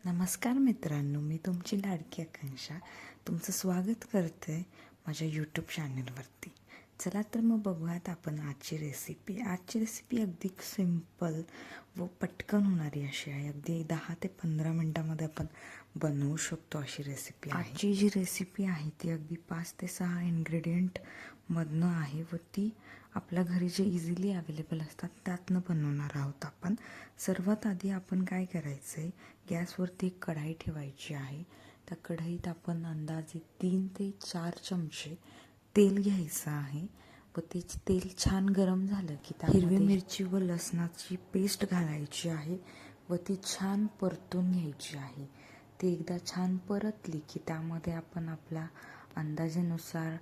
नमस्कार मित्रांनो, मी तुमची लाडकी आकांक्षा तुमचं स्वागत करते माझ्या यूट्यूब चॅनलवरती. चला तर मग बघूयात आपण आजची रेसिपी अगदी सिंपल व पटकन होणारी अशी आहे. अगदी 10 ते 15 मिनटामध्ये आपण बनवू शकतो अशी रेसिपी आहे. आजची जी रेसिपी आहे ती अगदी 5 ते 6 इन्ग्रेडियंटमधनं आहे व ती आपल्या घरी जे इझिली अवेलेबल असतात त्यातनं बनवणार आहोत आपण. सर्वात आधी आपण काय करायचं आहे, गॅसवरती एक कढाई ठेवायची आहे. त्या कढईत आपण अंदाजे 3 ते 4 चमचे तेल घ्यायचं आहे व ते तेल छान गरम झालं की त्या हिरवी मिरची व लसणाची पेस्ट घालायची आहे व ती छान परतून घ्यायची आहे. ती एकदा छान परतली की त्यामध्ये आपण आपल्या अंदाजानुसार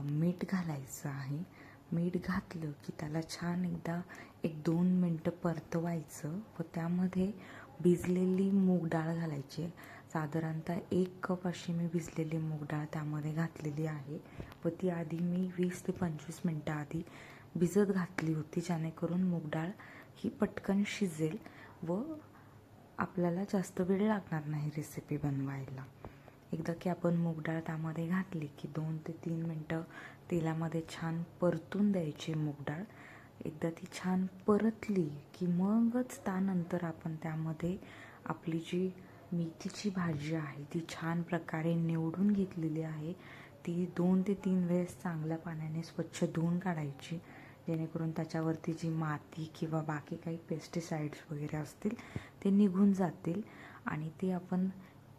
मीठ घालायचं आहे. मीठ घातलं की त्याला छान एकदा 1-2 मिनटं परतवायचं व त्यामध्ये भिजलेली मूग डाळ घालायची. साधारणतः 1 कप अशी मी भिजलेली मूग डाळ त्यामध्ये घातलेली आहे व ती आधी मी 20 ते 25 मिनटं आधी भिजत घातली होती, जेणेकरून मूग डाळ ही पटकन शिजेल व आपल्याला जास्त वेळ लागणार नाही रेसिपी बनवायला. एकदा की आपण मूग डाळ त्यामध्ये घातली की 2 ते 3 मिनटं तेलामध्ये छान परतून द्यायची मूग डाळ. एकदा ती छान परतली की मगच त्यानंतर आपण त्यामध्ये आपली जी मेथीची भाजी आहे ती छान प्रकारे निवडून घेतलेली आहे ती 2 ते 3 वेळेस चांगल्या पाण्याने स्वच्छ धुवून काढायची, जेणेकरून त्याच्यावरती जी माती किंवा बाकी काही पेस्टिसाइड्स वगैरे असतील ते निघून जातील. आणि ती आपण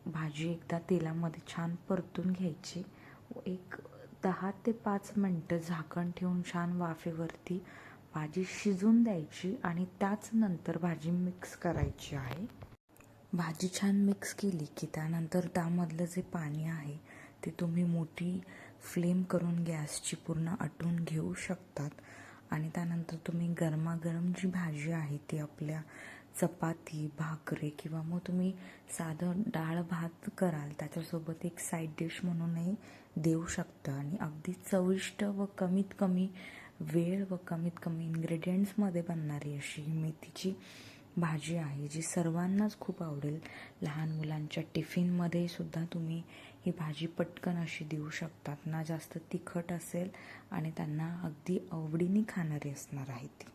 भाजी एकदा तेलामध्ये छान परतून घ्यायची व एक 10 ते 5 मिनटं झाकण ठेवून छान वाफेवरती भाजी शिजून द्यायची आणि त्याच नंतर भाजी मिक्स करायची आहे. भाजी छान मिक्स केली की त्यानंतर त्यामधलं जे पाणी आहे ते तुम्ही मोठी फ्लेम करून गॅसची पूर्ण आटून घेऊ शकतात. आणि त्यानंतर तुम्ही गरमागरम जी भाजी आहे ती आपल्या चपाती, भाकरी किंवा मग तुम्ही साधं डाळ भात कराल त्याच्यासोबत एक साईड डिश म्हणूनही देऊ शकता. आणि अगदी चविष्ट व कमीत कमी वेळ व कमीत कमी इन्ग्रेडियंट्समध्ये बनणारी अशी मेथीची भाजी आहे जी सर्वांनाच खूप आवडेल. लहान मुलांच्या टिफिनमध्ये सुद्धा तुम्ही ही भाजी पटकन अशी देऊ शकतात. ना जास्त तिखट असेल आणि त्यांना अगदी आवडीने खाणारी असणार आहे ती.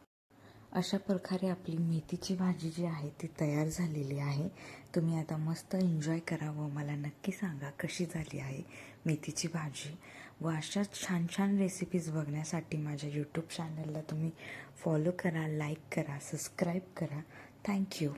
अशा प्रकारे आपली मेथीची भाजी जी आहे ती तयार झालेली आहे. तुम्ही आता मस्त एन्जॉय करा व मला नक्की सांगा कशी झाली आहे मेथीची भाजी. व अशाच छान छान रेसिपीज बघण्यासाठी माझ्या यूट्यूब चॅनलला तुम्ही फॉलो करा, लाईक करा, सबस्क्राईब करा. थँक्यू.